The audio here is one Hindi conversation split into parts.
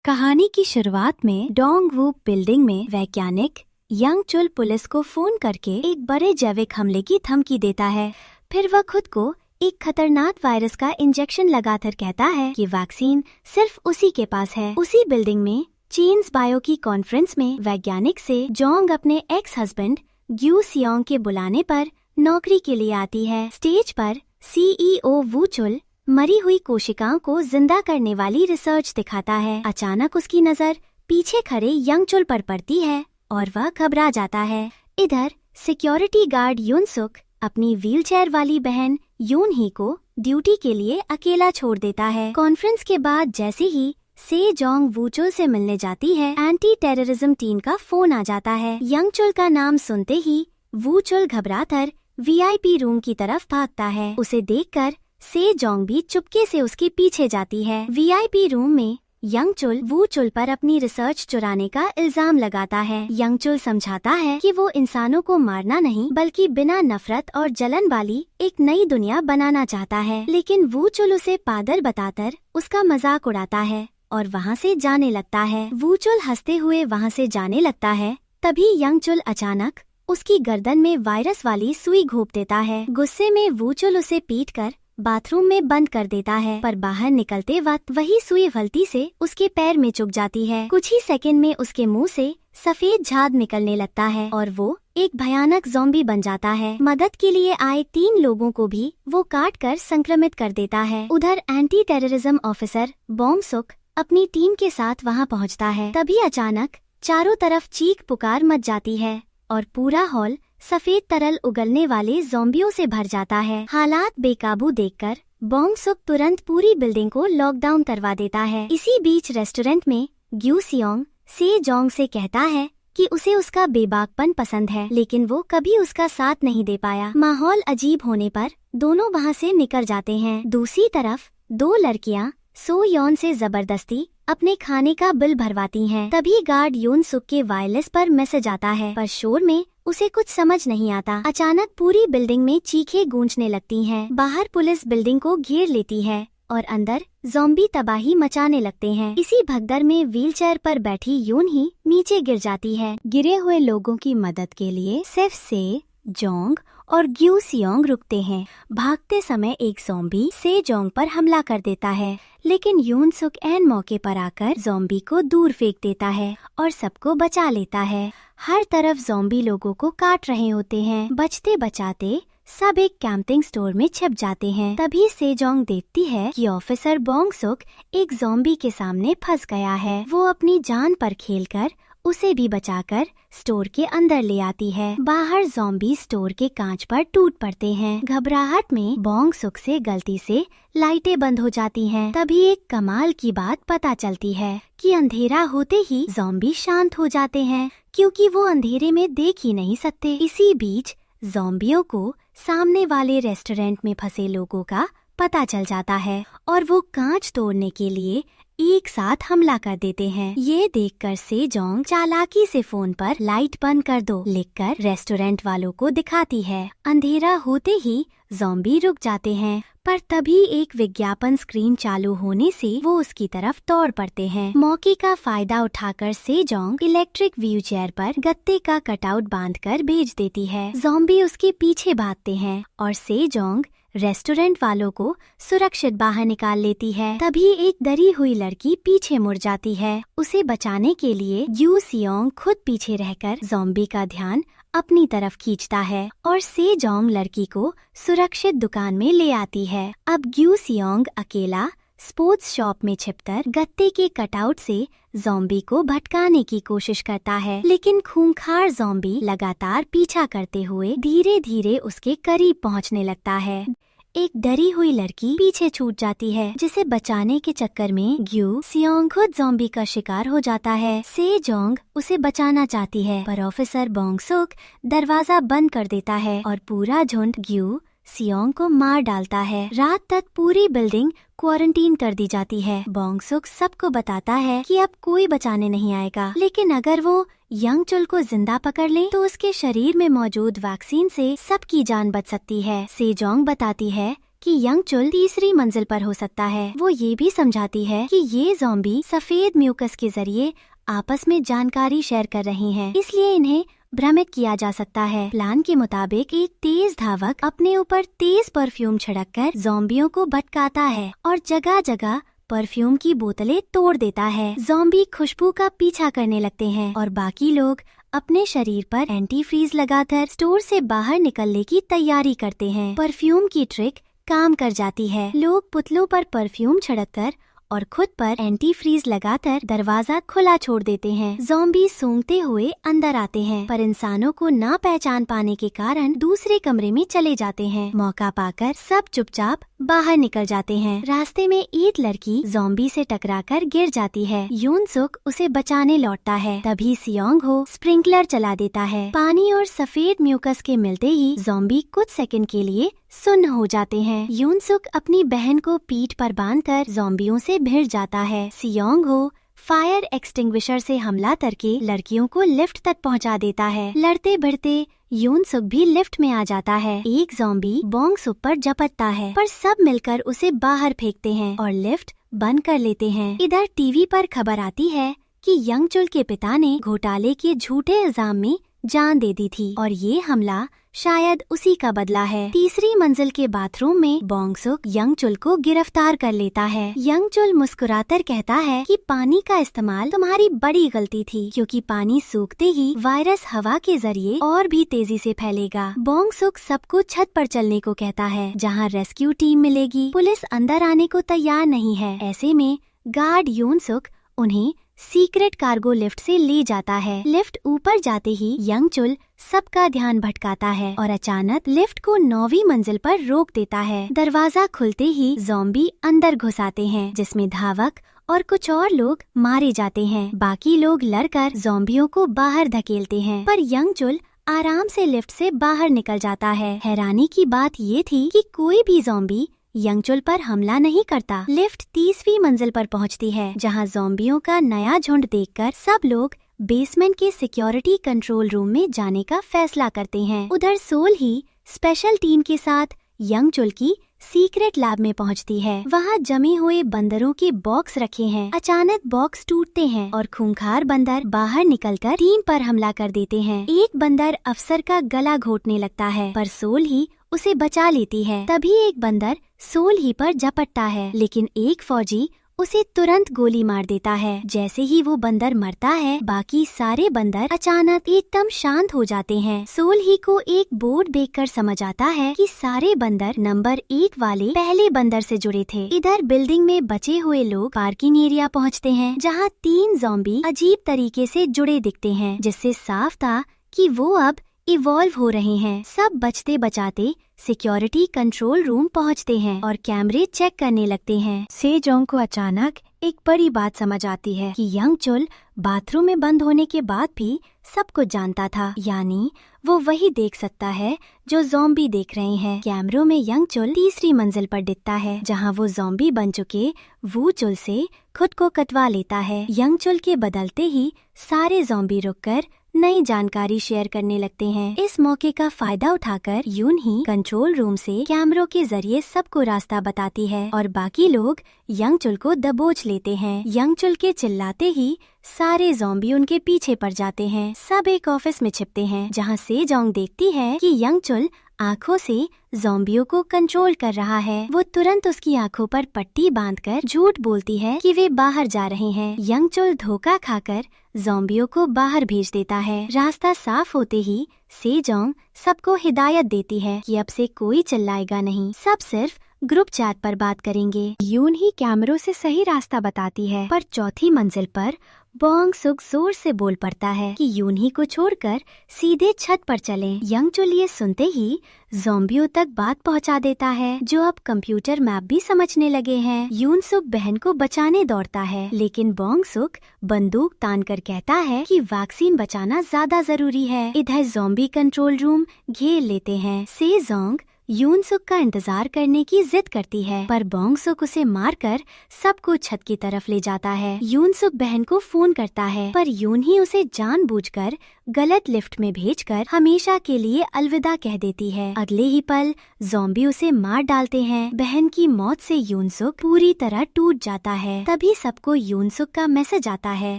कहानी की शुरुआत में डोंग वू बिल्डिंग में वैज्ञानिक यंग चुल पुलिस को फोन करके एक बड़े जैविक हमले की धमकी देता है। फिर वह खुद को एक खतरनाक वायरस का इंजेक्शन लगाकर कहता है कि वैक्सीन सिर्फ उसी के पास है। उसी बिल्डिंग में चीन्स बायो की कॉन्फ्रेंस में वैज्ञानिक से जोंग अपने एक्स हस्बैंड ग्यू सियोंग के बुलाने पर नौकरी के लिए आती है। स्टेज पर सीईओ वू चुल मरी हुई कोशिकाओं को जिंदा करने वाली रिसर्च दिखाता है। अचानक उसकी नजर पीछे खड़े यंग चुल पर पड़ती है और वह घबरा जाता है। इधर सिक्योरिटी गार्ड यून सुक अपनी व्हीलचेयर वाली बहन यून ही को ड्यूटी के लिए अकेला छोड़ देता है। कॉन्फ्रेंस के बाद जैसे ही से जोंग वू चुल से मिलने जाती है, एंटी टेररिज्म टीम का फोन आ जाता है। यंग चुल का नाम सुनते ही वू चुल घबराकर वीआईपी रूम की तरफ भागता है। उसे देखकर से जोंग भी चुपके से उसके पीछे जाती है। वीआईपी रूम में यंग चुल वू चुल पर अपनी रिसर्च चुराने का इल्जाम लगाता है। यंग चुल समझाता है कि वो इंसानों को मारना नहीं बल्कि बिना नफरत और जलन वाली एक नई दुनिया बनाना चाहता है, लेकिन वू चुल उसे पागल बताकर उसका मजाक उड़ाता है और वहाँ से जाने लगता है। वू चुल हंसते हुए वहाँ से जाने लगता है। तभी यंग चुल अचानक उसकी गर्दन में वायरस वाली सुई घोंप देता है। गुस्से में वू चुल उसे पीटकर बाथरूम में बंद कर देता है, पर बाहर निकलते वक्त वही सुई गलती से उसके पैर में चुभ जाती है। कुछ ही सेकंड में उसके मुंह से सफेद झाग निकलने लगता है और वो एक भयानक ज़ॉम्बी बन जाता है। मदद के लिए आए 3 लोगों को भी वो काट कर संक्रमित कर देता है। उधर एंटी टेररिज्म ऑफिसर बॉन्ग सुक अपनी टीम के साथ वहाँ पहुँचता है। तभी अचानक चारों तरफ चीख पुकार मच जाती है और पूरा हॉल सफेद तरल उगलने वाले ज़ॉम्बियों से भर जाता है। हालात बेकाबू देखकर बॉन्ग सुक तुरंत पूरी बिल्डिंग को लॉकडाउन करवा देता है। इसी बीच रेस्टोरेंट में ग्यू सियोंग से जोंग से कहता है कि उसे उसका बेबाकपन पसंद है, लेकिन वो कभी उसका साथ नहीं दे पाया। माहौल अजीब होने पर दोनों वहाँ से निकल जाते हैं। दूसरी तरफ 2 लड़कियाँ सो योन से जबरदस्ती अपने खाने का बिल भरवाती हैं। तभी गार्ड यून सुक के वायरलेस पर मैसेज आता है, पर शोर में उसे कुछ समझ नहीं आता। अचानक पूरी बिल्डिंग में चीखें गूंजने लगती हैं। बाहर पुलिस बिल्डिंग को घेर लेती है और अंदर ज़ॉम्बी तबाही मचाने लगते हैं। इसी भगदड़ में व्हीलचेयर पर बैठी यून ही नीचे गिर जाती है। गिरे हुए लोगों की मदद के लिए सिर्फ से जोंग और ग्यू सियोंग रुकते हैं। भागते समय एक ज़ॉम्बी से जोंग पर हमला कर देता है, लेकिन यून सुक ऐन मौके पर आकर ज़ॉम्बी को दूर फेंक देता है और सबको बचा लेता है। हर तरफ ज़ॉम्बी लोगों को काट रहे होते हैं। बचते बचाते सब एक कैंपिंग स्टोर में छिप जाते हैं। तभी से जोंग देखती है कि ऑफिसर बॉन्ग सुक एक ज़ॉम्बी के सामने फंस गया है। वो अपनी जान पर खेलकर उसे भी बचाकर स्टोर के अंदर ले आती है। बाहर ज़ॉम्बी स्टोर के कांच पर टूट पड़ते हैं। घबराहट में बॉन्ग सुक से गलती से लाइटें बंद हो जाती हैं। तभी एक कमाल की बात पता चलती है कि अंधेरा होते ही ज़ॉम्बी शांत हो जाते हैं, क्योंकि वो अंधेरे में देख ही नहीं सकते। इसी बीच ज़ॉम्बियों को सामने वाले रेस्टोरेंट में फंसे लोगों का पता चल जाता है और वो कांच तोड़ने के लिए एक साथ हमला कर देते हैं। ये देखकर से जोंग चालाकी से फोन पर लाइट बंद कर दो लिखकर रेस्टोरेंट वालों को दिखाती है। अंधेरा होते ही ज़ॉम्बी रुक जाते हैं, पर तभी एक विज्ञापन स्क्रीन चालू होने से वो उसकी तरफ दौड़ पड़ते हैं। मौके का फायदा उठाकर से जोंग इलेक्ट्रिक व्हीलचेयर पर गत्ते का कटआउट बांधकर भेज देती है। ज़ॉम्बी उसके पीछे भागते हैं और से जोंग रेस्टोरेंट वालों को सुरक्षित बाहर निकाल लेती है। तभी एक डरी हुई लड़की पीछे मुड़ जाती है। उसे बचाने के लिए ग्यू सियोंग खुद पीछे रहकर ज़ॉम्बी का ध्यान अपनी तरफ खींचता है और से जोंग लड़की को सुरक्षित दुकान में ले आती है। अब ग्यू सियोंग अकेला स्पोर्ट्स शॉप में छिपकर गत्ते के कटआउट से ज़ॉम्बी को भटकाने की कोशिश करता है, लेकिन खूंखार ज़ॉम्बी लगातार पीछा करते हुए धीरे धीरे उसके करीब पहुंचने लगता है। एक डरी हुई लड़की पीछे छूट जाती है, जिसे बचाने के चक्कर में ग्यू सियोंग खुद ज़ॉम्बी का शिकार हो जाता है। से जोंग उसे बचाना चाहती है, पर ऑफिसर बॉन्ग सुक दरवाजा बंद कर देता है और पूरा झुंड ग्यू सियोंग को मार डालता है। रात तक पूरी बिल्डिंग क्वारंटीन कर दी जाती है। बॉन्ग सुक सबको बताता है कि अब कोई बचाने नहीं आएगा, लेकिन अगर वो यंग चुल को जिंदा पकड़ ले तो उसके शरीर में मौजूद वैक्सीन से सबकी जान बच सकती है। से जोंग बताती है कि यंग चुल तीसरी मंजिल पर हो सकता है। वो ये भी समझाती है कि ये ज़ॉम्बी सफेद म्यूकस के जरिए आपस में जानकारी शेयर कर रही हैं, इसलिए इन्हें भ्रमित किया जा सकता है। प्लान के मुताबिक एक तेज धावक अपने ऊपर तेज परफ्यूम छिड़ककर ज़ॉम्बियों को भटकाता है और जगह जगह परफ्यूम की बोतलें तोड़ देता है। ज़ॉम्बी खुशबू का पीछा करने लगते हैं और बाकी लोग अपने शरीर पर एंटी फ्रीज लगाकर स्टोर से बाहर निकलने की तैयारी करते हैं। परफ्यूम की ट्रिक काम कर जाती है। लोग पुतलों पर परफ्यूम छिड़ककर और खुद पर एंटी फ्रीज लगाकर दरवाजा खुला छोड़ देते हैं। ज़ॉम्बी सूंघते हुए अंदर आते हैं, पर इंसानों को ना पहचान पाने के कारण दूसरे कमरे में चले जाते हैं। मौका पाकर सब चुपचाप बाहर निकल जाते हैं। रास्ते में एक लड़की ज़ॉम्बी से टकराकर गिर जाती है। यून सुक उसे बचाने लौटता है, तभी सियोंग हो स्प्रिंकलर चला देता है। पानी और सफेद म्यूकस के मिलते ही ज़ॉम्बी कुछ सेकंड के लिए सुन्न हो जाते हैं। यून सुक अपनी बहन को पीठ पर बांधकर ज़ॉम्बियों से भिड़ जाता है। सियोंग हो फायर एक्सटिंग्विशर से हमला करके लड़कियों को लिफ्ट तक पहुंचा देता है। लड़ते भिड़ते यून सुक भी लिफ्ट में आ जाता है। एक ज़ॉम्बी बोंग सुक पर झपटता है, पर सब मिलकर उसे बाहर फेंकते हैं और लिफ्ट बंद कर लेते हैं। इधर टीवी पर खबर आती है कि यंग चुल के पिता ने घोटाले के झूठे इल्जाम में जान दे दी थी और ये हमला शायद उसी का बदला है। तीसरी मंजिल के बाथरूम में बोंग सुक यंग चुल को गिरफ्तार कर लेता है। यंग चुल मुस्कुराकर कहता है कि पानी का इस्तेमाल तुम्हारी बड़ी गलती थी, क्योंकि पानी सूखते ही वायरस हवा के जरिए और भी तेजी से फैलेगा। बोंग सुक सबको छत पर चलने को कहता है, जहां रेस्क्यू टीम मिलेगी। पुलिस अंदर आने को तैयार नहीं है। ऐसे में गार्ड यून सुक उन्हें सीक्रेट कार्गो लिफ्ट से ले जाता है। लिफ्ट ऊपर जाते ही यंग चुल सबका ध्यान भटकाता है और अचानक लिफ्ट को 9वीं मंजिल पर रोक देता है। दरवाजा खुलते ही ज़ॉम्बी अंदर घुस आते हैं, जिसमें धावक और कुछ और लोग मारे जाते हैं। बाकी लोग लड़कर ज़ॉम्बियों को बाहर धकेलते हैं, पर यंग चुल आराम से लिफ्ट से बाहर निकल जाता है। हैरानी की बात ये थी कि कोई भी ज़ॉम्बी यंग चुल पर हमला नहीं करता। लिफ्ट 30वीं मंजिल पर पहुंचती है, जहां ज़ॉम्बियों का नया झुंड देखकर सब लोग बेसमेंट के सिक्योरिटी कंट्रोल रूम में जाने का फैसला करते हैं। उधर सोल ही स्पेशल टीम के साथ यंग चुल की सीक्रेट लैब में पहुंचती है। वहां जमे हुए बंदरों के बॉक्स रखे हैं। अचानक बॉक्स टूटते हैं और खूंखार बंदर बाहर निकलकर टीम पर हमला कर देते हैं। एक बंदर अफसर का गला घोटने लगता है, पर सोल ही उसे बचा लेती है। तभी एक बंदर सोल ही पर झपटता है, लेकिन एक फौजी उसे तुरंत गोली मार देता है। जैसे ही वो बंदर मरता है, बाकी सारे बंदर अचानक एकदम शांत हो जाते हैं। सोल ही को एक बोर्ड देखकर समझ आता है कि सारे बंदर नंबर 1 वाले पहले बंदर से जुड़े थे। इधर बिल्डिंग में बचे हुए लोग पार्किंग एरिया पहुंचते हैं, जहां 3 ज़ॉम्बी अजीब तरीके से जुड़े दिखते हैं, जिससे साफ था कि वो अब इवॉल्व हो रहे हैं। सब बचते बचाते सिक्योरिटी कंट्रोल रूम पहुंचते हैं और कैमरे चेक करने लगते हैं। सेजोंग को अचानक एक बड़ी बात समझ आती है कि यंग चुल बाथरूम में बंद होने के बाद भी सब कुछ जानता था, यानी वो वही देख सकता है जो ज़ॉम्बी देख रहे हैं। कैमरों में यंग चुल तीसरी मंजिल पर दिखता है, जहां वो ज़ॉम्बी बन चुके वू चुल से खुद को कटवा लेता है। यंग चुल के बदलते ही सारे ज़ॉम्बी रुककर नई जानकारी शेयर करने लगते हैं। इस मौके का फायदा उठाकर यून ही कंट्रोल रूम से कैमरों के जरिए सबको रास्ता बताती है और बाकी लोग यंग चुल को दबोच लेते हैं। यंग चुल के चिल्लाते ही सारे ज़ॉम्बी उनके पीछे पड़ जाते हैं। सब एक ऑफिस में छिपते हैं, जहां सेजोंग देखती है कि यंग चुल आँखों से ज़ॉम्बियों को कंट्रोल कर रहा है। वो तुरंत उसकी आँखों पर पट्टी बांधकर झूठ बोलती है कि वे बाहर जा रहे हैं। यंग चुल धोखा खाकर ज़ॉम्बियों को बाहर भेज देता है। रास्ता साफ होते ही सेजोंग सबको हिदायत देती है कि अब से कोई चिल्लाएगा नहीं, सब सिर्फ ग्रुप चैट पर बात करेंगे। यून ही कैमरों से सही रास्ता बताती है, पर चौथी मंजिल पर बोंग सुक जोर से बोल पड़ता है कि यून ही को छोड़कर सीधे छत पर चलें। यंग चुल ये सुनते ही ज़ॉम्बियों तक बात पहुंचा देता है, जो अब कंप्यूटर मैप भी समझने लगे हैं। यून सुक बहन को बचाने दौड़ता है, लेकिन बोंग सुक बंदूक तान कर कहता है कि वैक्सीन बचाना ज्यादा जरूरी है। इधर ज़ॉम्बी कंट्रोल रूम घेर लेते हैं। सेजोंग यूनसुक का इंतजार करने की जिद करती है, पर बोंगसुक उसे मारकर सबको छत की तरफ ले जाता है। यूनसुक बहन को फोन करता है, पर यून ही उसे जानबूझकर गलत लिफ्ट में भेजकर हमेशा के लिए अलविदा कह देती है। अगले ही पल ज़ॉम्बी उसे मार डालते हैं। बहन की मौत से यूनसुक पूरी तरह टूट जाता है। तभी सबको यूनसुक का मैसेज आता है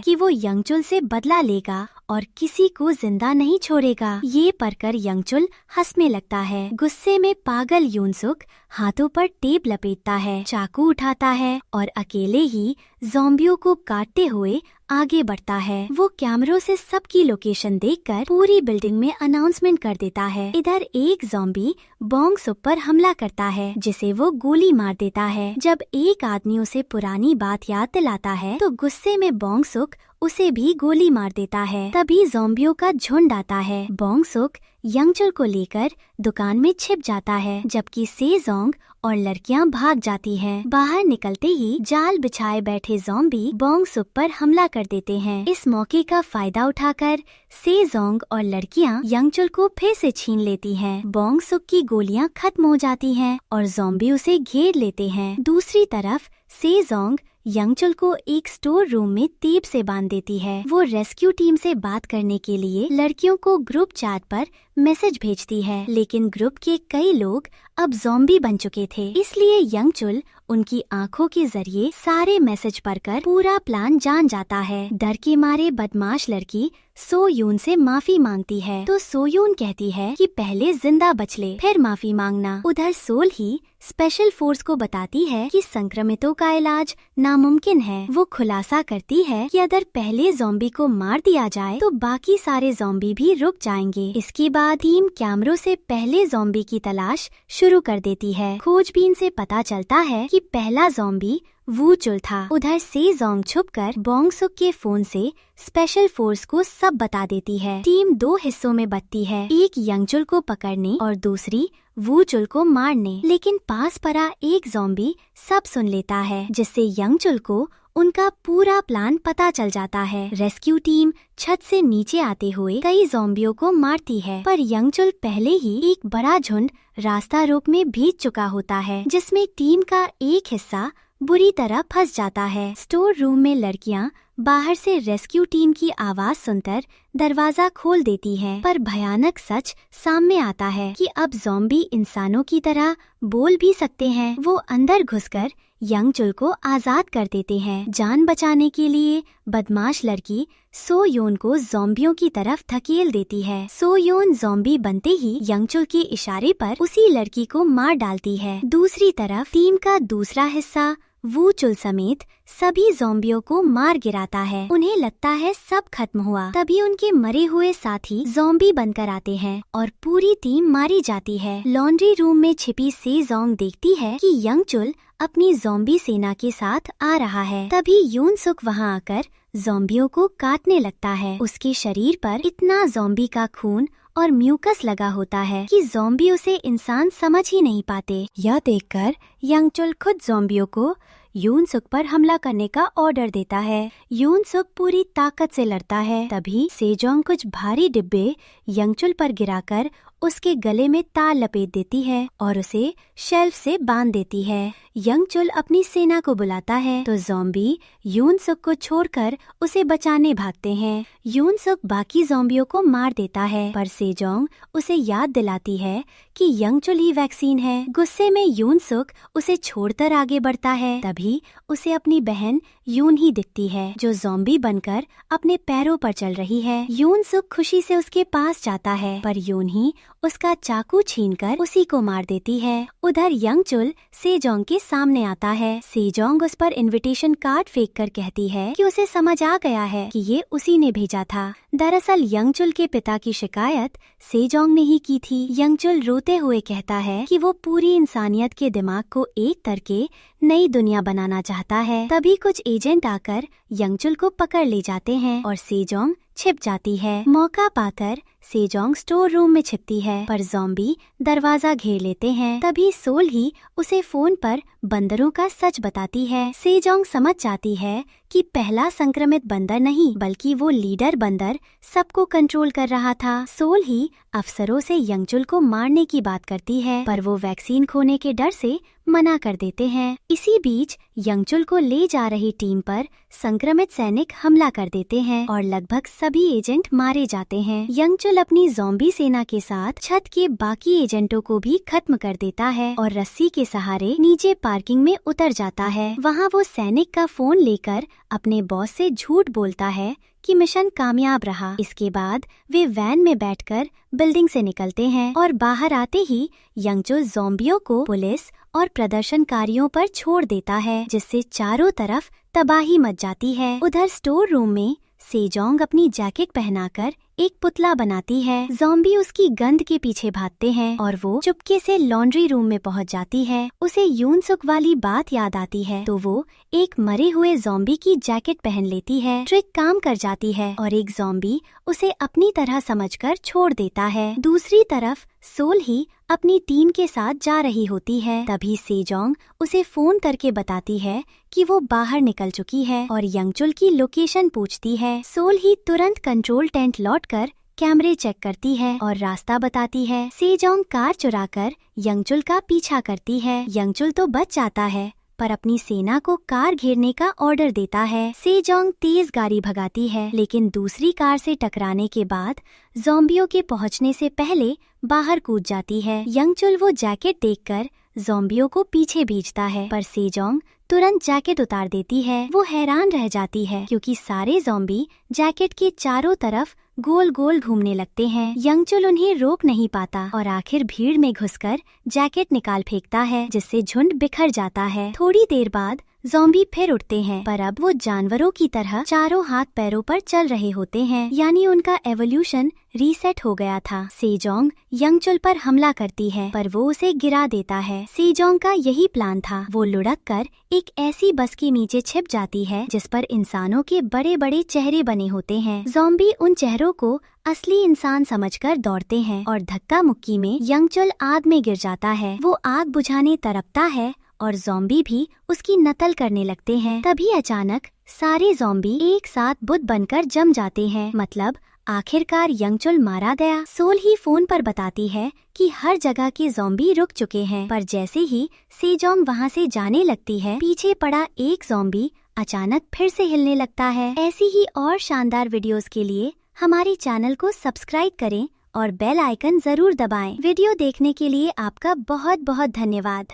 कि वो यंगचुल से बदला लेगा और किसी को जिंदा नहीं छोड़ेगा। ये पढ़कर यंगचुल हंसने लगता है। गुस्से में पागल यूनसुक हाथों पर टेप लपेटता है, चाकू उठाता है और अकेले ही ज़ॉम्बियों को काटते हुए आगे बढ़ता है। वो कैमरों से सबकी लोकेशन देखकर पूरी बिल्डिंग में अनाउंसमेंट कर देता है। इधर एक ज़ॉम्बी बोंगसुक पर हमला करता है, जिसे वो गोली मार देता है। जब एक आदमी उसे पुरानी बात याद दिलाता है तो गुस्से में बोंगसुक उसे भी गोली मार देता है। तभी ज़ॉम्बियों का झुंड आता है। बोंगसुक यंगचुल को लेकर दुकान में छिप जाता है, जबकि सेजोंग और लड़कियां भाग जाती हैं। बाहर निकलते ही जाल बिछाए बैठे ज़ॉम्बी बोंगसुक पर हमला कर देते हैं। इस मौके का फायदा उठाकर सेजोंग और लड़कियां यंगचुल को फिर से छीन लेती हैं। बोंगसुक की गोलियां खत्म हो जाती हैं और ज़ॉम्बी उसे घेर लेते हैं। दूसरी तरफ सेजोंग यंगचुल को एक स्टोर रूम में टेप से बांध देती है। वो रेस्क्यू टीम से बात करने के लिए लड़कियों को ग्रुप चैट पर मैसेज भेजती है, लेकिन ग्रुप के कई लोग अब ज़ॉम्बी बन चुके थे। इसलिए यंगचुल उनकी आंखों के जरिए सारे मैसेज पढ़कर पूरा प्लान जान जाता है। डर के मारे बदमाश लड़की सोयून से माफी मांगती है, तो सोयून कहती है कि पहले जिंदा बच ले, फिर माफी मांगना। उधर सोल ही स्पेशल फोर्स को बताती है कि संक्रमितों का इलाज नामुमकिन है। वो खुलासा करती है कि अगर पहले ज़ॉम्बी को मार दिया जाए तो बाकी सारे ज़ॉम्बी भी रुक जाएंगे। इसके बाद टीम कैमरों से पहले ज़ॉम्बी की तलाश शुरू कर देती है। खोजबीन से पता चलता है कि पहला ज़ॉम्बी वूचुल था। उधर सेजोंग छुपकर बोंगसुक के फोन से स्पेशल फोर्स को सब बता देती है। टीम दो हिस्सों में बंटती है, एक यंगचुल को पकड़ने और दूसरी वूचुल को मारने। लेकिन पास पड़ा एक ज़ॉम्बी सब सुन लेता है, जिससे यंगचुल को उनका पूरा प्लान पता चल जाता है। रेस्क्यू टीम छत से नीचे आते हुए कई ज़ॉम्बियों को मारती है, पर यंगचुल पहले ही एक बड़ा झुंड रास्ता रोक में भीग चुका होता है, जिसमें टीम का एक हिस्सा बुरी तरह फंस जाता है। स्टोर रूम में लड़कियां बाहर से रेस्क्यू टीम की आवाज सुनकर दरवाजा खोल देती हैं, पर भयानक सच सामने आता है कि अब ज़ॉम्बी इंसानों की तरह बोल भी सकते हैं। वो अंदर घुसकर यंगचुल को आजाद कर देते हैं। जान बचाने के लिए बदमाश लड़की सोयोन को ज़ॉम्बियों की तरफ धकेल देती है। सोयोन ज़ॉम्बी बनते ही यंगचुल के इशारे पर उसी लड़की को मार डालती है। दूसरी तरफ टीम का दूसरा हिस्सा वूचुल समेत सभी ज़ॉम्बियों को मार गिराता है। उन्हें लगता है सब खत्म हुआ। तभी उनके मरे हुए साथी ज़ॉम्बी बनकर आते हैं और पूरी टीम मारी जाती है। लॉन्ड्री रूम में छिपी सेजोंग देखती है कि यंगचुल अपनी ज़ॉम्बी सेना के साथ आ रहा है। तभी यूनसुक वहां आकर ज़ॉम्बियों को काटने लगता है। उसके शरीर पर इतना ज़ॉम्बी का खून और म्यूकस लगा होता है कि ज़ॉम्बी उसे इंसान समझ ही नहीं पाते। यह देखकर यंगचुल खुद ज़ॉम्बियों को यूनसुक पर हमला करने का ऑर्डर देता है। यूनसुक पूरी ताकत से लड़ता है। तभी सेजोंग कुछ भारी डिब्बे यंगचुल पर गिराकर उसके गले में तार लपेट देती है और उसे शेल्फ से बांध देती है। यंगचुल अपनी सेना को बुलाता है तो ज़ॉम्बी यूनसुक को छोड़कर उसे बचाने भागते हैं। यूनसुक बाकी ज़ॉम्बियों को मार देता है, पर सेजोंग उसे याद दिलाती है कि यंगचुल ही वैक्सीन है। गुस्से में यूनसुक उसे छोड़कर आगे बढ़ता है। तभी उसे अपनी बहन यून ही दिखती है, जो ज़ॉम्बी बनकर अपने पैरों पर चल रही है। यूनसुक खुशी से उसके पास जाता है, पर यून ही उसका चाकू छीनकर उसी को मार देती है। उधर यंगचुल सेजोंग के सामने आता है। सेजोंग उस पर इनविटेशन कार्ड फेंककर कहती है कि उसे समझ आ गया है कि ये उसी ने भेजा था। दरअसल यंगचुल के पिता की शिकायत सेजोंग ने ही की थी। यंगचुल रोते हुए कहता है कि वो पूरी इंसानियत के दिमाग को एक करके नई दुनिया बनाना चाहता है। तभी कुछ एजेंट आकर यंगचुल को पकड़ ले जाते हैं और सेजोंग छिप जाती है। मौका पाकर सेजोंग स्टोर रूम में छिपती है, पर ज़ॉम्बी दरवाजा घेर लेते हैं। तभी सोल ही उसे फोन पर बंदरों का सच बताती है। सेजोंग समझ जाती है कि पहला संक्रमित बंदर नहीं बल्कि वो लीडर बंदर सबको कंट्रोल कर रहा था। सोल ही अफसरों से यंगचुल को मारने की बात करती है, पर वो वैक्सीन खोने के डर से मना कर देते हैं। इसी बीच यंगचुल को ले जा रही टीम पर संक्रमित सैनिक हमला कर देते हैं और लगभग सभी एजेंट मारे जाते हैं। यंगचुल अपनी ज़ॉम्बी सेना के साथ छत के बाकी एजेंटों को भी खत्म कर देता है और रस्सी के सहारे नीचे पार्किंग में उतर जाता है। वहाँ वो सैनिक का फोन लेकर अपने बॉस से झूठ बोलता है कि मिशन कामयाब रहा। इसके बाद वे वैन में बैठकर बिल्डिंग से निकलते हैं और बाहर आते ही यंगचुल ज़ॉम्बियों को पुलिस और प्रदर्शनकारियों पर छोड़ देता है, जिससे चारों तरफ तबाही मच जाती है। उधर स्टोर रूम में सेजोंग अपनी जैकेट पहनाकर एक पुतला बनाती है। ज़ॉम्बी उसकी गंध के पीछे भागते हैं और वो चुपके से लॉन्ड्री रूम में पहुंच जाती है। उसे यूनसुक वाली बात याद आती है तो वो एक मरे हुए ज़ॉम्बी की जैकेट पहन लेती है। ट्रिक काम कर जाती है और एक ज़ॉम्बी उसे अपनी तरह समझकर छोड़ देता है। दूसरी तरफ सोल ही अपनी टीम के साथ जा रही होती है। तभी सेजोंग उसे फोन करके बताती है कि वो बाहर निकल चुकी है और यंगचुल की लोकेशन पूछती है। सोल ही तुरंत कंट्रोल टेंट लौटकर कैमरे चेक करती है और रास्ता बताती है। सेजोंग कार चुराकर यंगचुल का पीछा करती है। यंगचुल तो बच जाता है पर अपनी सेना को कार घेरने का ऑर्डर देता है। सेजोंग तेज गाड़ी भगाती है लेकिन दूसरी कार से टकराने के बाद ज़ॉम्बियों के पहुंचने से पहले बाहर कूद जाती है। यंगचुल वो जैकेट देखकर ज़ॉम्बियों को पीछे भेजता है, पर सेजोंग तुरंत जैकेट उतार देती है। वो हैरान रह जाती है क्योंकि सारे ज़ॉम्बी जैकेट के चारों तरफ गोल गोल घूमने लगते हैं। यंगचुल उन्हें रोक नहीं पाता और आखिर भीड़ में घुसकर जैकेट निकाल फेंकता है, जिससे झुंड बिखर जाता है। थोड़ी देर बाद ज़ॉम्बी फिर उठते हैं, पर अब वो जानवरों की तरह चारों हाथ पैरों पर चल रहे होते हैं, यानी उनका एवोल्यूशन रीसेट हो गया था। सेजोंग यंगचुल पर हमला करती है पर वो उसे गिरा देता है। सेजोंग का यही प्लान था। वो लुढ़क कर एक ऐसी बस के नीचे छिप जाती है जिस पर इंसानों के बड़े बड़े चेहरे बने होते हैं। ज़ॉम्बी उन चेहरों को असली इंसान समझकर दौड़ते हैं और धक्का मुक्की में यंगचुल आग में गिर जाता है। वो आग बुझाने तड़पता है और ज़ॉम्बी भी उसकी नकल करने लगते हैं। तभी अचानक सारे ज़ॉम्बी एक साथ बुत बनकर जम जाते हैं। मतलब आखिरकार यंगचुल मारा गया। सोल ही फोन पर बताती है कि हर जगह के ज़ॉम्बी रुक चुके हैं, पर जैसे ही सेजोंग वहां से जाने लगती है, पीछे पड़ा एक ज़ॉम्बी अचानक फिर से हिलने लगता है। ऐसी ही और शानदार वीडियोस के लिए हमारे चैनल को सब्सक्राइब करें और बेल आइकन जरूर दबाएं। वीडियो देखने के लिए आपका बहुत बहुत धन्यवाद।